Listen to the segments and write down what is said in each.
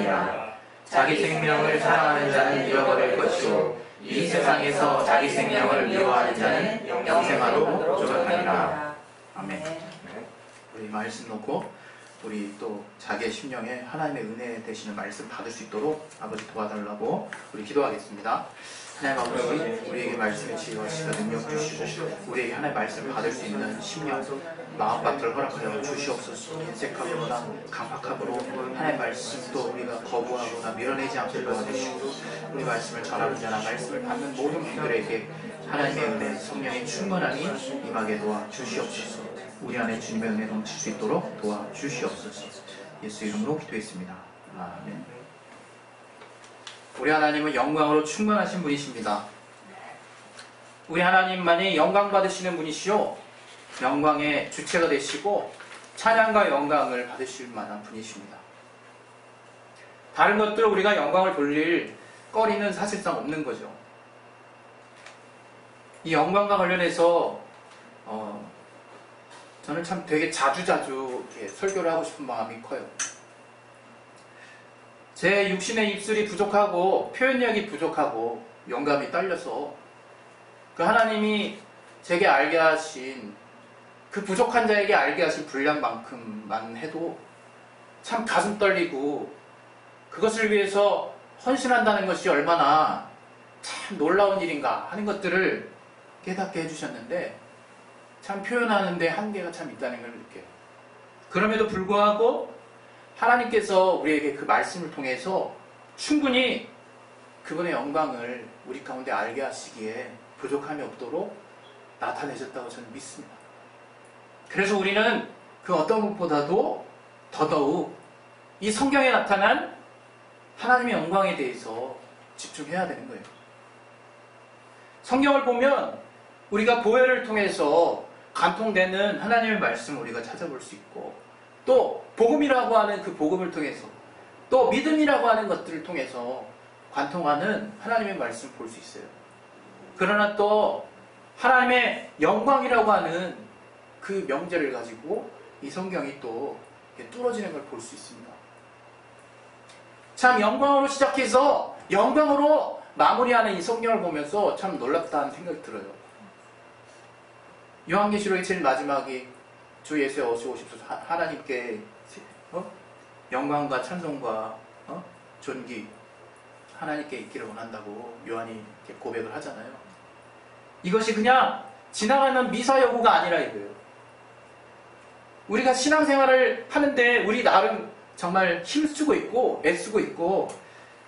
아니라 자기 생명을 사랑하는 자는 잃어버릴 것이요 이 세상에서 자기 생명을 미워하는 자는 영생하로 쫓아가리라. 아멘. 우리 말씀 놓고 우리 또 자기의 심령에 하나님의 은혜 되시는 말씀 받을 수 있도록 아버지 도와달라고 우리 기도하겠습니다. 하나님 아버지, 우리에게 말씀을 지어주시고 능력 주시고 우리에게 하나님의 말씀을 받을 수 있는 심령, 마음밭을 허락하여 주시옵소서. 인색하거나 강팍함으로 하나님의 말씀도 우리가 거부하거나 밀어내지 않게 도와주시고 우리 말씀을 전하는 자나 말씀을 받는 모든 분들에게 하나님의 은혜, 성령의 충만함이 임하게 도와주시옵소서. 우리 안에 주님의 은혜 넘칠 수 있도록 도와주시옵소서. 예수 이름으로 기도했습니다. 아멘. 우리 하나님은 영광으로 충만하신 분이십니다. 우리 하나님만이 영광 받으시는 분이시요 영광의 주체가 되시고 찬양과 영광을 받으실 만한 분이십니다. 다른 것들을 우리가 영광을 돌릴 거리는 사실상 없는 거죠. 이 영광과 관련해서 저는 참 되게 자주자주 이렇게 설교를 하고 싶은 마음이 커요. 제 육신의 입술이 부족하고 표현력이 부족하고 영감이 딸려서 그 하나님이 제게 알게 하신 그 부족한 자에게 알게 하신 분량만큼만 해도 참 가슴 떨리고 그것을 위해서 헌신한다는 것이 얼마나 참 놀라운 일인가 하는 것들을 깨닫게 해주셨는데 참 표현하는데 한계가 참 있다는 걸 느껴요. 그럼에도 불구하고 하나님께서 우리에게 그 말씀을 통해서 충분히 그분의 영광을 우리 가운데 알게 하시기에 부족함이 없도록 나타내셨다고 저는 믿습니다. 그래서 우리는 그 어떤 것보다도 더더욱 이 성경에 나타난 하나님의 영광에 대해서 집중해야 되는 거예요. 성경을 보면 우리가 보혈을 통해서 관통되는 하나님의 말씀을 우리가 찾아볼 수 있고 또 복음이라고 하는 그 복음을 통해서 또 믿음이라고 하는 것들을 통해서 관통하는 하나님의 말씀을 볼 수 있어요. 그러나 또 하나님의 영광이라고 하는 그 명제를 가지고 이 성경이 또 뚫어지는 걸 볼 수 있습니다. 참 영광으로 시작해서 영광으로 마무리하는 이 성경을 보면서 참 놀랍다는 생각이 들어요. 요한계시록의 제일 마지막이 주 예수의 어서 오십소서 하나님께 영광과 찬송과 존귀 하나님께 있기를 원한다고 요한이 이렇게 고백을 하잖아요. 이것이 그냥 지나가는 미사여구가 아니라 이거예요. 우리가 신앙생활을 하는데 우리 나름 정말 힘쓰고 있고 애쓰고 있고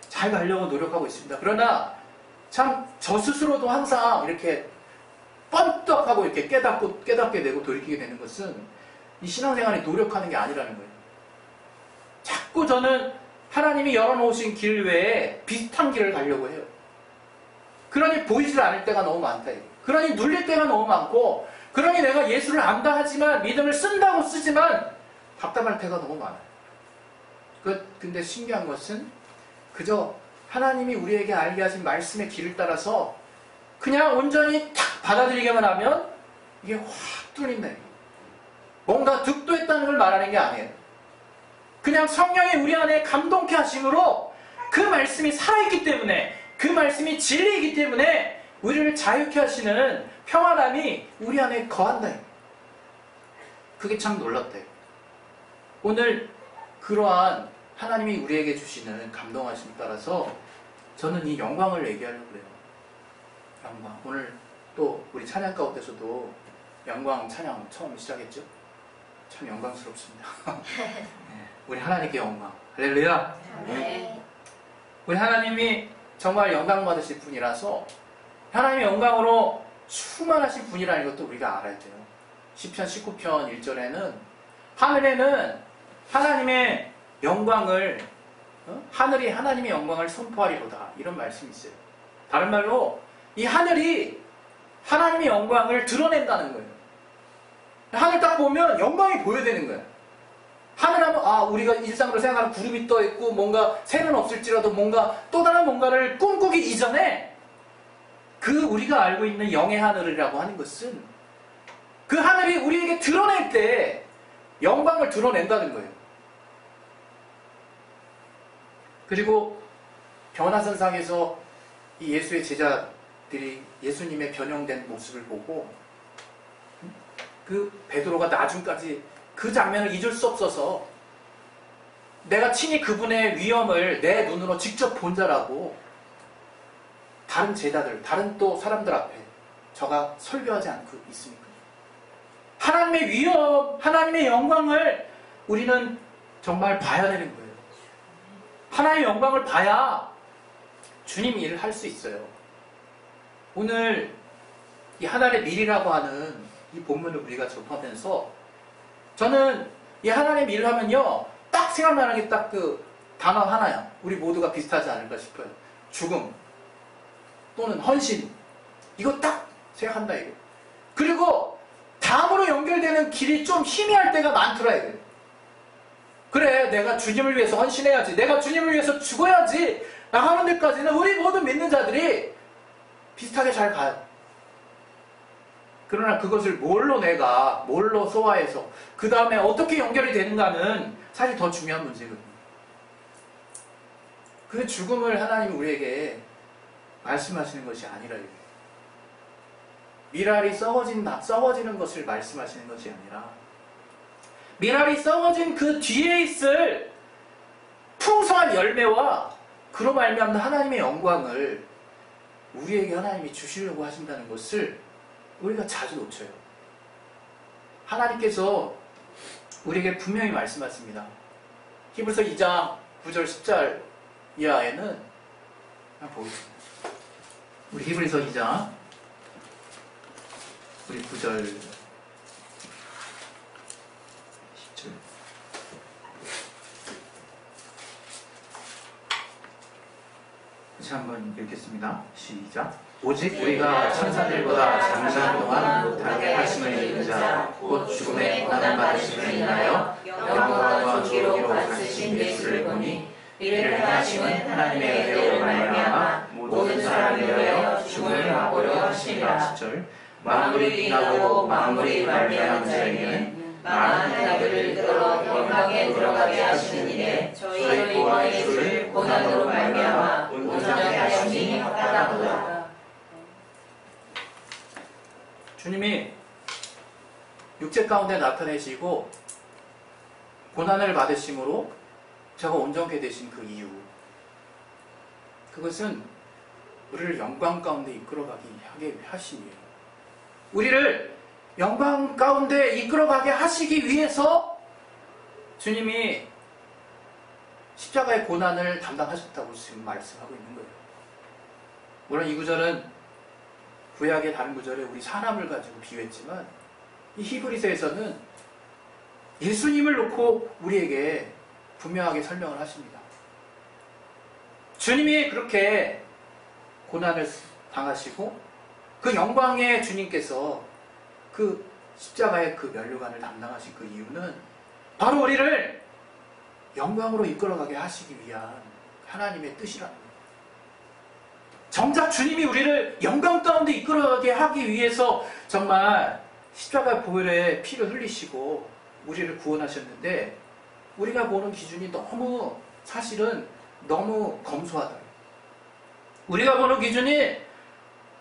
잘 가려고 노력하고 있습니다. 그러나 참 저 스스로도 항상 이렇게 뻔떡하고 이렇게 깨닫게 되고 돌이키게 되는 것은 이 신앙생활에 노력하는 게 아니라는 거예요. 자꾸 저는 하나님이 열어놓으신 길 외에 비슷한 길을 가려고 해요. 그러니 보이질 않을 때가 너무 많다. 그러니 눌릴 때가 너무 많고 그러니 내가 예수를 안다 하지만 믿음을 쓴다고 쓰지만 답답할 때가 너무 많아요. 근데 신기한 것은 그저 하나님이 우리에게 알게 하신 말씀의 길을 따라서 그냥 온전히 탁 받아들이기만 하면 이게 확 뚫린다. 뭔가 득도했다는 걸 말하는 게 아니에요. 그냥 성령이 우리 안에 감동케 하심으로 그 말씀이 살아있기 때문에 그 말씀이 진리이기 때문에 우리를 자유케 하시는 평안함이 우리 안에 거한다. 그게 참 놀랍다. 오늘 그러한 하나님이 우리에게 주시는 감동하심에 따라서 저는 이 영광을 얘기하려고 그래요. 영광. 오늘 또 우리 찬양 가운데서도 영광 찬양 처음 시작했죠? 참 영광스럽습니다. 우리 하나님께 영광. 할렐루야. 우리 하나님이 정말 영광 받으실 분이라서 하나님의 영광으로 충만하신 분이라는 것도 우리가 알아야 돼요. 시편 19편 1절에는 하늘에는 하나님의 영광을 하늘이 하나님의 영광을 선포하리로다 이런 말씀이 있어요. 다른 말로 이 하늘이 하나님의 영광을 드러낸다는 거예요. 하늘 딱 보면 영광이 보여야 되는 거예요. 하늘하면 우리가 일상으로 생각하는 구름이 떠 있고 뭔가 새는 없을지라도 뭔가 또 다른 뭔가를 꿈꾸기 이전에 그 우리가 알고 있는 영의 하늘이라고 하는 것은 그 하늘이 우리에게 드러낼 때 영광을 드러낸다는 거예요. 그리고 변화선상에서 이 예수의 제자들이 예수님의 변형된 모습을 보고 그 베드로가 나중까지 그 장면을 잊을 수 없어서 내가 친히 그분의 위엄을 내 눈으로 직접 본 자라고 다른 제자들, 다른 또 사람들 앞에 저가 설교하지 않고 있습니까? 하나님의 위엄, 하나님의 영광을 우리는 정말 봐야 되는 거예요. 하나님의 영광을 봐야 주님 일을 할 수 있어요. 오늘 이 하나님의 밀이라고 하는 이 본문을 우리가 접하면서 저는 이 하나님의 일을 하면요 딱 생각나는 게 딱 그 단어 하나야. 우리 모두가 비슷하지 않을까 싶어요. 죽음 또는 헌신, 이거 딱 생각한다 이거. 그리고 다음으로 연결되는 길이 좀 희미할 때가 많더라 이거. 그래, 내가 주님을 위해서 헌신해야지, 내가 주님을 위해서 죽어야지 나가는 데까지는 우리 모든 믿는 자들이 비슷하게 잘 가요. 그러나 그것을 뭘로 소화해서 그 다음에 어떻게 연결이 되는가는 사실 더 중요한 문제거든요. 그 죽음을 하나님이 우리에게 말씀하시는 것이 아니라 미랄이 썩어지는 것을 말씀하시는 것이 아니라 미랄이 썩어진 그 뒤에 있을 풍성한 열매와 그로 말미암는 하나님의 영광을 우리에게 하나님이 주시려고 하신다는 것을 우리가 자주 놓쳐요. 하나님께서 우리에게 분명히 말씀하십니다. 히브리서 2장 9절 10절 이하에는 한번 보겠습니다. 우리 히브리서 2장 우리 9절 10절 다시 한번 읽겠습니다. 시작. 오직 우리가 천사들보다 잠시한 동안 못하게 하심을 입은 자 곧 죽음의 고난을 받으심을 인하여 영광과 존귀로 받으신 예수를 보니 이를 행하심은 하나님의 은혜로 말미암아 모든 사람을 위하여 죽음을 맛보려 하심이라. 10절. 만물이 인하고 만물이 말미암은 자에게는 많은 자들을 이끌어 영광에 들어가게 하시는 일에 저희 구원의 예수를 고난으로 말미암아 온전하게 하심이 합당하도다. 주님이 육체 가운데 나타내시고 고난을 받으심으로 제가 온전케 되신 그 이유, 그것은 우리를 영광 가운데 이끌어가게 하게 하심이에요. 우리를 영광 가운데 이끌어가게 하시기 위해서 주님이 십자가의 고난을 담당하셨다고 지금 말씀하고 있는 거예요. 물론 이 구절은 구약의 다른 구절에 우리 사람을 가지고 비유했지만 이 히브리서에서는 예수님을 놓고 우리에게 분명하게 설명을 하십니다. 주님이 그렇게 고난을 당하시고 그 영광의 주님께서 그 십자가의 그 면류관을 담당하신 그 이유는 바로 우리를 영광으로 이끌어가게 하시기 위한 하나님의 뜻이라는 거예요. 정작 주님이 우리를 영광 가운데 이끌어가게 하기 위해서 정말 십자가 보혈의 피를 흘리시고 우리를 구원하셨는데 우리가 보는 기준이 사실은 너무 검소하다. 우리가 보는 기준이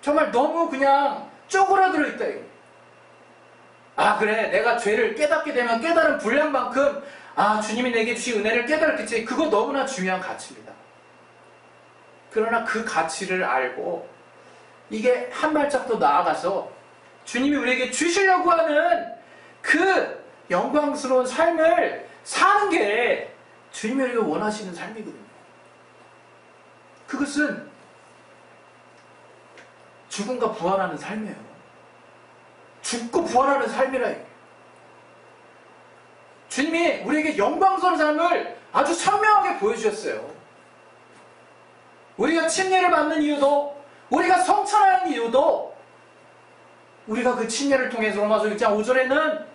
정말 너무 그냥 쪼그라들어 있다. 아, 그래, 내가 죄를 깨닫게 되면 깨달은 분량만큼 주님이 내게 주신 은혜를 깨달았겠지. 그거 너무나 중요한 가치입니다. 그러나 그 가치를 알고 이게 한 발짝 더 나아가서 주님이 우리에게 주시려고 하는 그 영광스러운 삶을 사는 게 주님이 우리가 원하시는 삶이거든요. 그것은 죽음과 부활하는 삶이에요. 죽고 부활하는 삶이라. 주님이 우리에게 영광스러운 삶을 아주 선명하게 보여주셨어요. 우리가 침례를 받는 이유도, 우리가 성찬하는 이유도, 우리가 그 침례를 통해서 로마서 6장 5절에는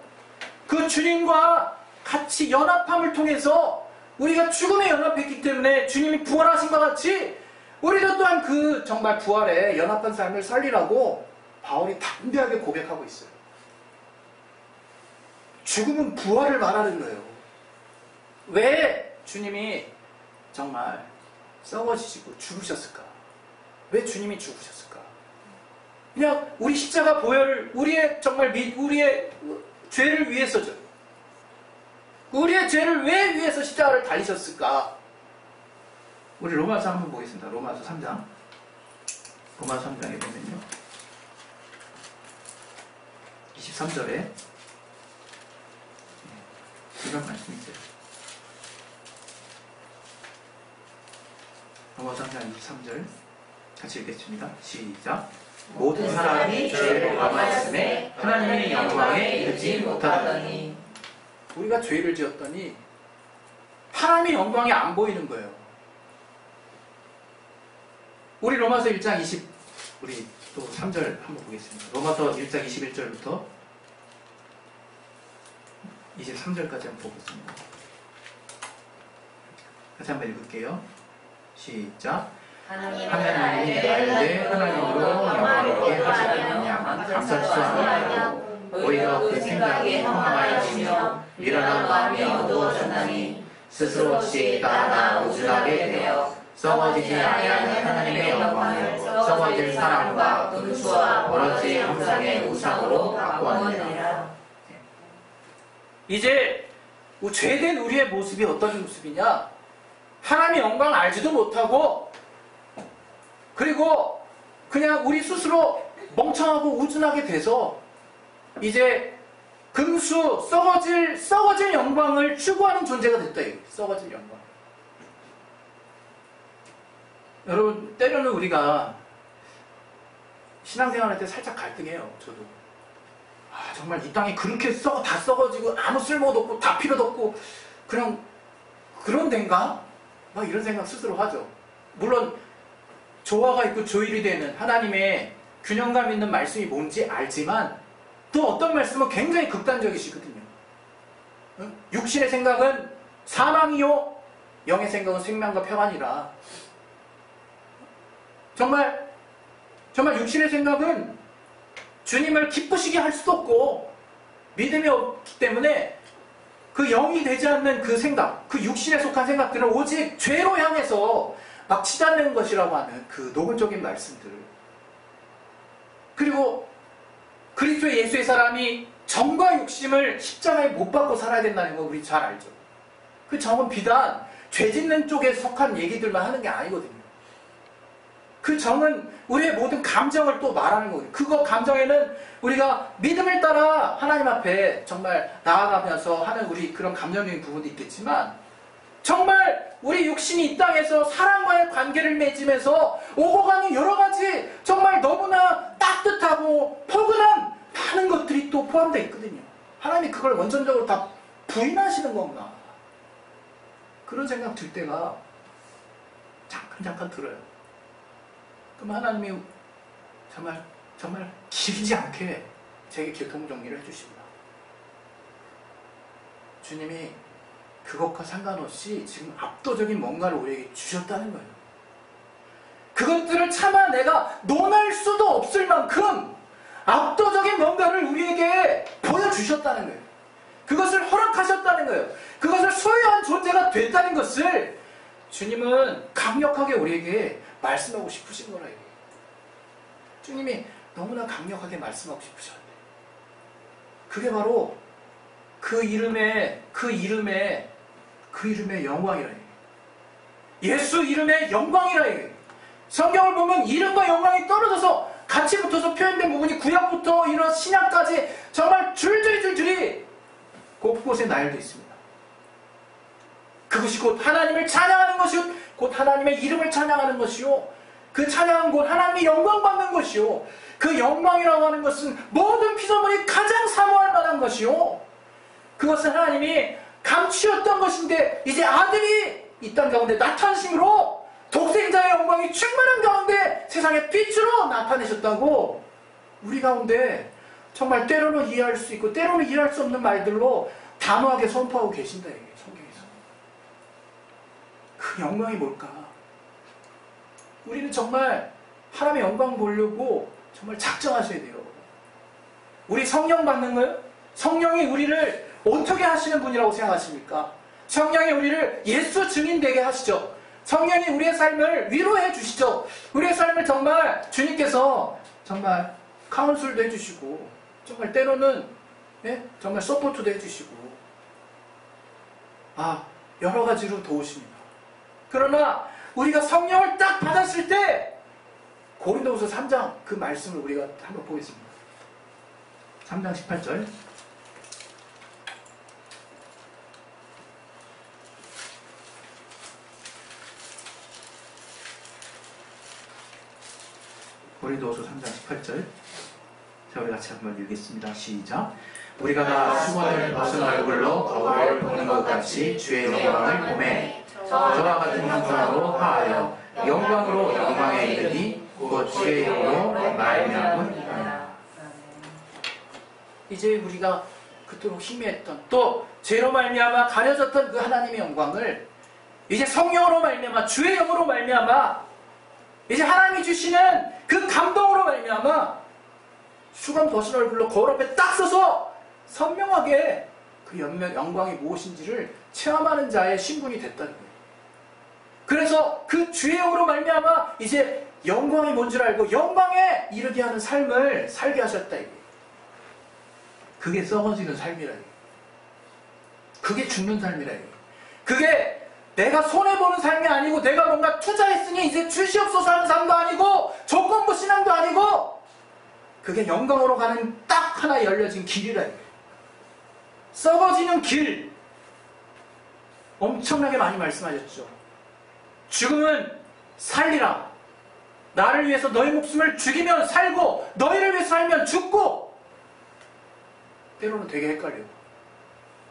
그 주님과 같이 연합함을 통해서 우리가 죽음에 연합했기 때문에 주님이 부활하신 것 같이 우리도 또한 그 정말 부활에 연합한 삶을 살리라고 바울이 담대하게 고백하고 있어요. 죽음은 부활을 말하는 거예요. 왜 주님이 정말 썩어지시고 죽으셨을까? 왜 주님이 죽으셨을까? 그냥 우리 십자가 보혈을 우리의 정말 우리의 죄를 위해서죠. 우리의 죄를 왜 위해서 십자가를 달리셨을까? 우리 로마서 한번 보겠습니다. 로마서 3장. 로마서 3장에 보면요. 23절에 이런 말씀이 있어요. 로마서 3장 23절 같이 읽겠습니다. 시작. 모든 사람이 죄를 범하였음에 하나님의 영광에 이르지 못하더니. 우리가 죄를 지었더니 하나님의 영광이 안 보이는 거예요. 우리 로마서 1장 20 우리 또 3절 한번 보겠습니다. 로마서 1장 21절부터 23절까지 한번 보겠습니다. 같이 한번 읽을게요. 시작. 하나님이 알되 하나님으로 영광롭게 하시느냐 감사치소하며 오히려 그 생각에 허망하여지며 미련한 마음이 어두워졌나니 스스로 지혜 따라 우준하게 되어 썩어지지 아니하는 하나님의 영광을 썩어질 사랑과 분수와 멀어질 형상의 우상으로 바꾸었느니라. 이제 죄된 우리의 모습이 어떤 모습이냐? 하나님의 영광을 알지도 못하고 그리고 그냥 우리 스스로 멍청하고 우준하게 돼서 이제 금수 썩어질 영광을 추구하는 존재가 됐다. 썩어질 영광. 여러분, 때로는 우리가 신앙생활 할 때 살짝 갈등해요. 저도. 정말 이 땅이 그렇게 다 썩어지고 아무 쓸모도 없고 다 필요도 없고 그냥 그런 데인가? 막 이런 생각 스스로 하죠. 물론 조화가 있고 조율이 되는 하나님의 균형감 있는 말씀이 뭔지 알지만 또 어떤 말씀은 굉장히 극단적이시거든요. 육신의 생각은 사망이요 영의 생각은 생명과 평안이라. 정말 육신의 생각은 주님을 기쁘시게 할 수도 없고 믿음이 없기 때문에 그 영이 되지 않는 그 생각, 그 육신에 속한 생각들은 오직 죄로 향해서 막 치닫는 것이라고 하는 그 노골적인 말씀들. 그리고 그리스도의 예수의 사람이 정과 욕심을 십자가에 못 박고 살아야 된다는 거 우리 잘 알죠. 그 정은 비단 죄 짓는 쪽에 속한 얘기들만 하는 게 아니거든요. 그 정은 우리의 모든 감정을 또 말하는 거예요. 그거 감정에는 우리가 믿음을 따라 하나님 앞에 정말 나아가면서 하는 우리 그런 감정적인 부분도 있겠지만 정말 우리 육신이 이 땅에서 사람과의 관계를 맺으면서 오고 가는 여러 가지 정말 너무나 따뜻하고 포근한 많은 것들이 또 포함되어 있거든요. 하나님이 그걸 원천적으로 다 부인하시는 건가? 그런 생각 들 때가 잠깐 들어요. 그럼 하나님이 정말 길지 않게 제게 교통정리를 해주십니다. 주님이 그것과 상관없이 지금 압도적인 뭔가를 우리에게 주셨다는 거예요. 그것들을 차마 내가 논할 수도 없을 만큼 압도적인 뭔가를 우리에게 보여주셨다는 거예요. 그것을 허락하셨다는 거예요. 그것을 소유한 존재가 됐다는 것을 주님은 강력하게 우리에게 말씀하고 싶으신 거라. 주님이 너무나 강력하게 말씀하고 싶으셨는데 그게 바로 그 이름의 영광이라. 예수 이름의 영광이라. 성경을 보면 이름과 영광이 떨어져서 같이 붙어서 표현된 부분이 구약부터 이런 신약까지 정말 줄줄이 곳곳에 나열되어 있습니다. 그것이 곧 하나님을 찬양하는 것이요 곧 하나님의 이름을 찬양하는 것이요 그 찬양은 곧 하나님의 영광 받는 것이요 그 영광이라고 하는 것은 모든 피조물이 가장 사모할 만한 것이요 그것은 하나님이 감추었던 것인데 이제 아들이 이 땅 가운데 나타나심으로 독생자의 영광이 충만한 가운데 세상의 빛으로 나타내셨다고 우리 가운데 정말 때로는 이해할 수 있고 때로는 이해할 수 없는 말들로 단호하게 선포하고 계신다. 이게 성경에서. 그 영광이 뭘까? 우리는 정말 하나님의 영광 보려고 정말 작정하셔야 돼요. 우리 성령 받는 거요? 성령이 우리를 어떻게 하시는 분이라고 생각하십니까? 성령이 우리를 예수 증인 되게 하시죠. 성령이 우리의 삶을 위로해 주시죠. 우리의 삶을 정말 주님께서 정말 카운슬도 해주시고 정말 때로는 정말 서포트도 해주시고 여러 가지로 도우십니다. 그러나 우리가 성령을 딱 받았을 때 고린도후서 3장 그 말씀을 우리가 한번 보겠습니다. 3장 18절 고린도후서 3장 18절 자, 우리 같이 한번 읽겠습니다. 시작. 우리가 다 수건을 벗은 얼굴로 거울을 보는 것 같이 주의 영광을 보매 저와 같은 형상으로 하하여 영광으로 영광에 이르니 곧 주의 영으로 말미암음이라. 이제 우리가 그토록 희미했던 또 죄로 말미암아 가려졌던 그 하나님의 영광을 이제 성령으로 말미암아 주의 영으로 말미암아 이제 하나님이 주시는 그 감동으로 말미암아 수건 벗은 얼굴로 거울 앞에 딱 서서 선명하게 그 영광이 무엇인지를 체험하는 자의 신분이 됐다는 거예요. 그래서 그 주의 영으로 말미암아 이제 영광이 뭔 줄 알고 영광에 이르게 하는 삶을 살게 하셨다 이게. 그게 썩어지는 삶이라 이게. 그게 죽는 삶이라 이게. 그게 내가 손해보는 삶이 아니고 내가 뭔가 투자했으니 이제 주시옵소서 하는 삶도 아니고 조건부 신앙도 아니고 그게 영광으로 가는 딱 하나 열려진 길이라 이게. 썩어지는 길 엄청나게 많이 말씀하셨죠. 죽음은 살리라. 나를 위해서 너희 목숨을 죽이면 살고 너희를 위해서 살면 죽고 때로는 되게 헷갈려.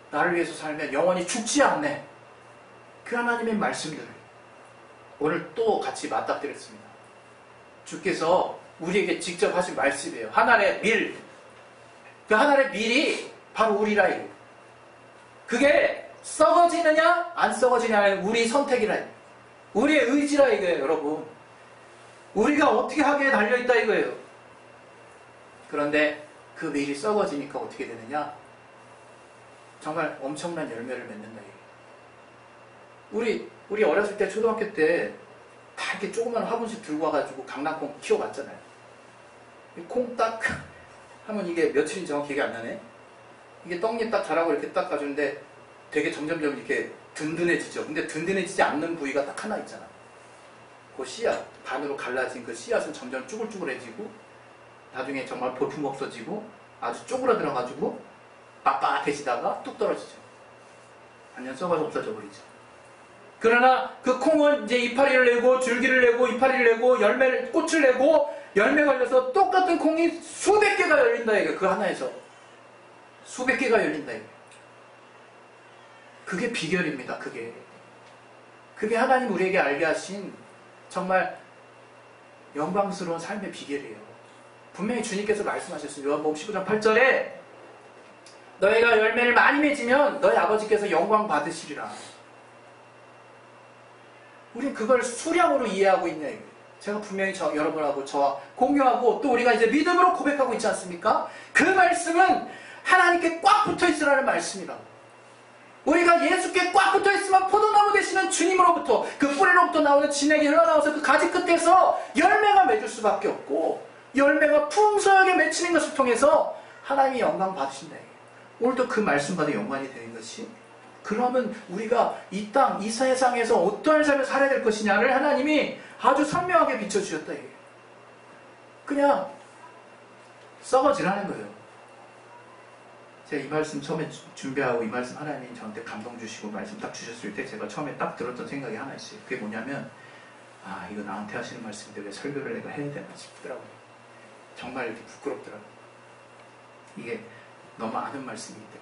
나를 위해서 살면 영원히 죽지 않네. 그 하나님의 말씀들을 오늘 또 같이 맞닥뜨렸습니다. 주께서 우리에게 직접 하신 말씀이에요. 하늘의 밀. 그 하늘의 밀이 바로 우리라 이거. 그게 썩어지느냐 안 썩어지냐는 우리 선택이라 이거. 우리의 의지라 이거예요. 여러분. 우리가 어떻게 하기에 달려있다 이거예요. 그런데 그 밀이 썩어지니까 어떻게 되느냐? 정말 엄청난 열매를 맺는다 이거예요. 우리 어렸을 때 초등학교 때 다 이렇게 조그만 화분씩 들고 와가지고 강낭콩 키워봤잖아요. 콩 딱 하면 이게 며칠인지 정확히 기억이 안 나네. 이게 떡잎 딱 자라고 이렇게 딱 가주는데 되게 점점점 이렇게 든든해지죠. 근데 든든해지지 않는 부위가 딱 하나 있잖아. 그 씨앗, 반으로 갈라진 그 씨앗은 점점 쭈글쭈글해지고 나중에 정말 볼품 없어지고 아주 쪼그라들어가지고 빳빳해지다가 뚝 떨어지죠. 완전 썩어서 없어져 버리죠. 그러나 그 콩은 이제 이파리를 내고 줄기를 내고 이파리를 내고 열매를 꽃을 내고 열매 걸려서 똑같은 콩이 수백 개가 열린다 이거. 그 하나에서 수백 개가 열린다 이거. 그게 비결입니다. 그게 하나님 우리에게 알게 하신 정말 영광스러운 삶의 비결이에요. 분명히 주님께서 말씀하셨어요. 요한복음 19장 8절에 너희가 열매를 많이 맺으면 너희 아버지께서 영광 받으시리라. 우린 그걸 수량으로 이해하고 있네. 제가 분명히 여러분하고 저와 공유하고 또 우리가 이제 믿음으로 고백하고 있지 않습니까? 그 말씀은 하나님께 꽉 붙어있으라는 말씀이라고. 우리가 예수께 꽉 붙어있으면 포도나무 되시는 주님으로부터 그 뿌리로부터 나오는 진액이 흘러나와서 그 가지 끝에서 열매가 맺을 수밖에 없고 열매가 풍성하게 맺히는 것을 통해서 하나님이 영광 받으신다. 오늘도 그 말씀 받아 영광이 되는 것이 그러면 우리가 이 땅, 이 세상에서 어떠한 삶을 살아야 될 것이냐를 하나님이 아주 선명하게 비춰주셨다. 그냥 썩어지라는 거예요. 제가 이 말씀 처음에 준비하고 이 말씀 하나님이 저한테 감동 주시고 말씀 딱 주셨을 때 제가 처음에 딱 들었던 생각이 하나 있어요. 그게 뭐냐면 이거 나한테 하시는 말씀인데 왜 설교를 내가 해야 되나 싶더라고요. 정말 이렇게 부끄럽더라고요. 이게 너무 아는 말씀이기 때문에.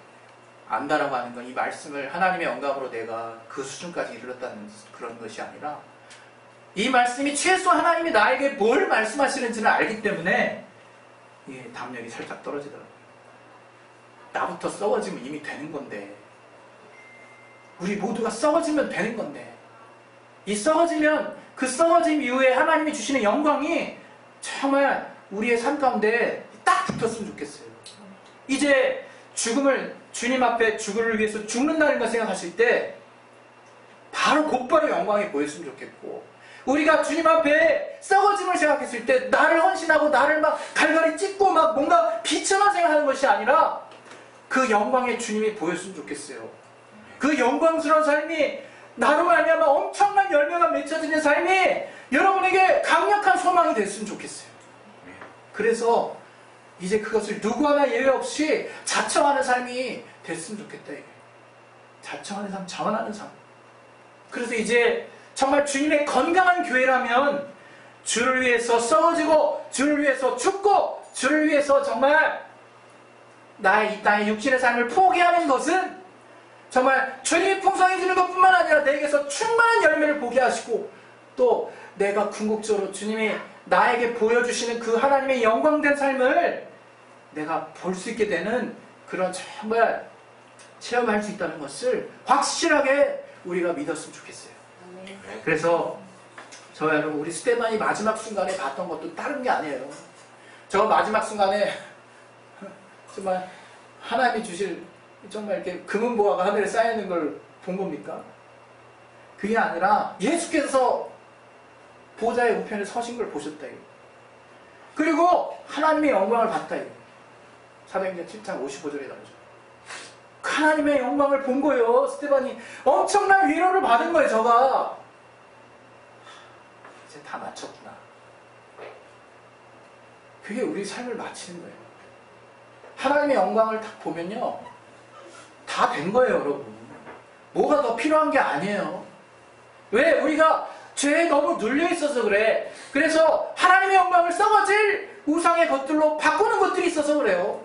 안다라고 하는 건 이 말씀을 하나님의 영광으로 내가 그 수준까지 이르렀다는 그런 것이 아니라 이 말씀이 최소 하나님이 나에게 뭘 말씀하시는지를 알기 때문에 이게 담력이 살짝 떨어지더라고요. 나부터 썩어지면 이미 되는 건데 우리 모두가 썩어지면 되는 건데 이 썩어지면 그 썩어짐 이후에 하나님이 주시는 영광이 정말 우리의 삶 가운데 딱 붙었으면 좋겠어요. 이제 죽음을 주님 앞에 죽음을 위해서 죽는다는 걸 생각하실 때 바로 곧바로 영광이 보였으면 좋겠고, 우리가 주님 앞에 썩어짐을 생각했을 때 나를 헌신하고 나를 막 갈갈이 찢고 막 뭔가 비참한 생각하는 것이 아니라 그 영광의 주님이 보였으면 좋겠어요. 그 영광스러운 삶이 나로 말미암아 엄청난 열매가 맺혀지는 삶이 여러분에게 강력한 소망이 됐으면 좋겠어요. 그래서 이제 그것을 누구 하나 예외 없이 자청하는 삶이 됐으면 좋겠다. 이게. 자청하는 삶, 자원하는 삶. 그래서 이제 정말 주님의 건강한 교회라면 주를 위해서 썩어지고 주를 위해서 죽고 주를 위해서 정말 나의 이 땅의 육신의 삶을 포기하는 것은 정말 주님이 풍성해지는 것뿐만 아니라 내게서 충만한 열매를 보게 하시고 또 내가 궁극적으로 주님이 나에게 보여주시는 그 하나님의 영광된 삶을 내가 볼 수 있게 되는 그런 정말 체험할 수 있다는 것을 확실하게 우리가 믿었으면 좋겠어요. 그래서 저와 여러분, 우리 스테반이 마지막 순간에 봤던 것도 다른 게 아니에요. 저 마지막 순간에 정말 하나님이 주실 정말 이렇게 금은보화가 하늘에 쌓여있는 걸 본 겁니까? 그게 아니라 예수께서 보좌의 우편에 서신 걸 보셨다. 그리고 하나님의 영광을 봤다. 사도행전 7장 55절에 나오죠. 하나님의 영광을 본 거예요. 스테반이 엄청난 위로를 받은 거예요. 저가 이제 다 마쳤구나. 그게 우리 삶을 마치는 거예요. 하나님의 영광을 딱 보면요, 다 된 거예요. 여러분, 뭐가 더 필요한 게 아니에요. 왜? 우리가 죄에 너무 눌려있어서 그래. 그래서 하나님의 영광을 썩어질 우상의 것들로 바꾸는 것들이 있어서 그래요.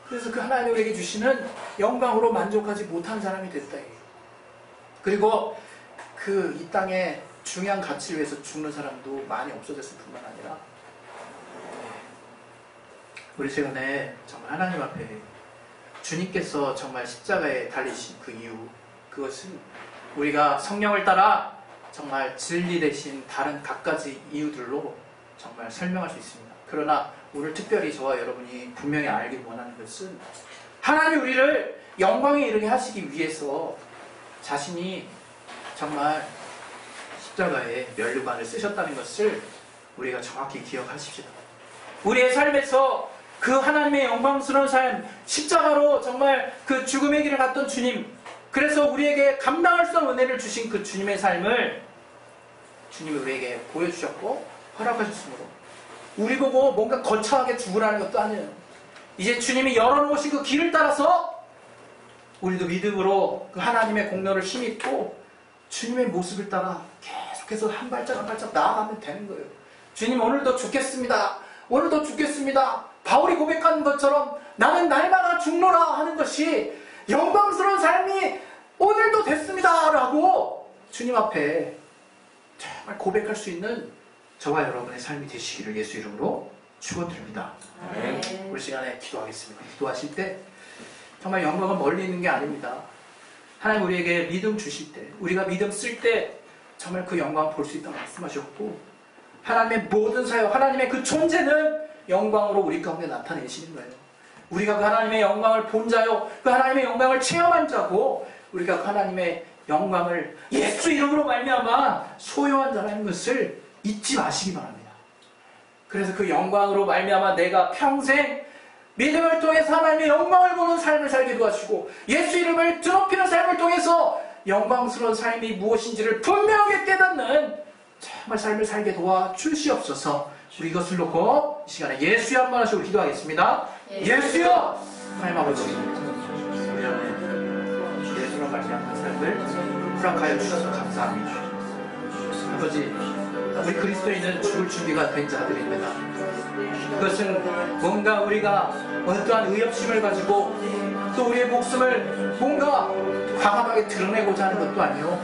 그래서 그 하나님이 우리에게 주시는 영광으로 만족하지 못한 사람이 됐다. 그리고 그 이 땅에 중요한 가치를 위해서 죽는 사람도 많이 없어졌을 뿐만 아니라 우리 최근에 정말 하나님 앞에 주님께서 정말 십자가에 달리신 그 이유, 그것은 우리가 성령을 따라 정말 진리 대신 다른 갖가지 이유들로 정말 설명할 수 있습니다. 그러나 오늘 특별히 저와 여러분이 분명히 알길 원하는 것은 하나님이 우리를 영광에 이르게 하시기 위해서 자신이 정말 십자가에 면류관을 쓰셨다는 것을 우리가 정확히 기억하십시다. 우리의 삶에서 그 하나님의 영광스러운 삶, 십자가로 정말 그 죽음의 길을 갔던 주님, 그래서 우리에게 감당할 수 없는 은혜를 주신 그 주님의 삶을 주님이 우리에게 보여주셨고 허락하셨으므로 우리 보고 뭔가 거창하게 죽으라는 것도 아니에요. 이제 주님이 열어놓으신 그 길을 따라서 우리도 믿음으로 그 하나님의 공로를 힘입고 주님의 모습을 따라 계속해서 한 발짝 한 발짝 나아가면 되는 거예요. 주님, 오늘도 죽겠습니다. 오늘도 죽겠습니다. 바울이 고백하는 것처럼 나는 날마다 죽노라 하는 것이 영광스러운 삶이 오늘도 됐습니다 라고 주님 앞에 정말 고백할 수 있는 저와 여러분의 삶이 되시기를 예수 이름으로 축원드립니다. 우리 시간에 기도하겠습니다. 기도하실 때 정말 영광은 멀리 있는 게 아닙니다. 하나님 우리에게 믿음 주실 때, 우리가 믿음 쓸 때 정말 그 영광을 볼 수 있다고 말씀하셨고, 하나님의 모든 사역, 하나님의 그 존재는 영광으로 우리 가운데 나타내시는 거예요. 우리가 그 하나님의 영광을 본 자요, 그 하나님의 영광을 체험한 자고, 우리가 그 하나님의 영광을 예수 이름으로 말미암아 소유한 자라는 것을 잊지 마시기 바랍니다. 그래서 그 영광으로 말미암아 내가 평생 믿음을 통해서 하나님의 영광을 보는 삶을 살게 도와주시고, 예수 이름을 드높이는 삶을 통해서 영광스러운 삶이 무엇인지를 분명하게 깨닫는 정말 삶을 살게 도와주시옵소서. 우리 이것을 놓고 이 시간에 예수여 한번 하시고 기도하겠습니다. 예수여! 하나님 아버지, 우리 안에 예수로 말미암은 삶을 허락하여 주셔서 감사합니다. 아버지, 우리 그리스도인은 죽을 준비가 된 자들입니다. 그것은 뭔가 우리가 어떠한 의협심을 가지고 또 우리의 목숨을 뭔가 과감하게 드러내고자 하는 것도 아니요,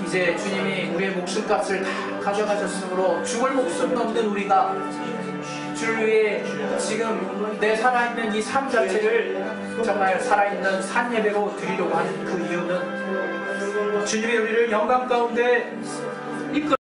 이제 주님이 우리의 목숨값을 다 가져가셨으므로 죽을 목숨 넘는 우리가 주를 위해 지금 내 살아있는 이 삶 자체를 정말 살아있는 산 예배로 드리려고 하는 그 이유는 주님이 우리를 영광 가운데 이끌어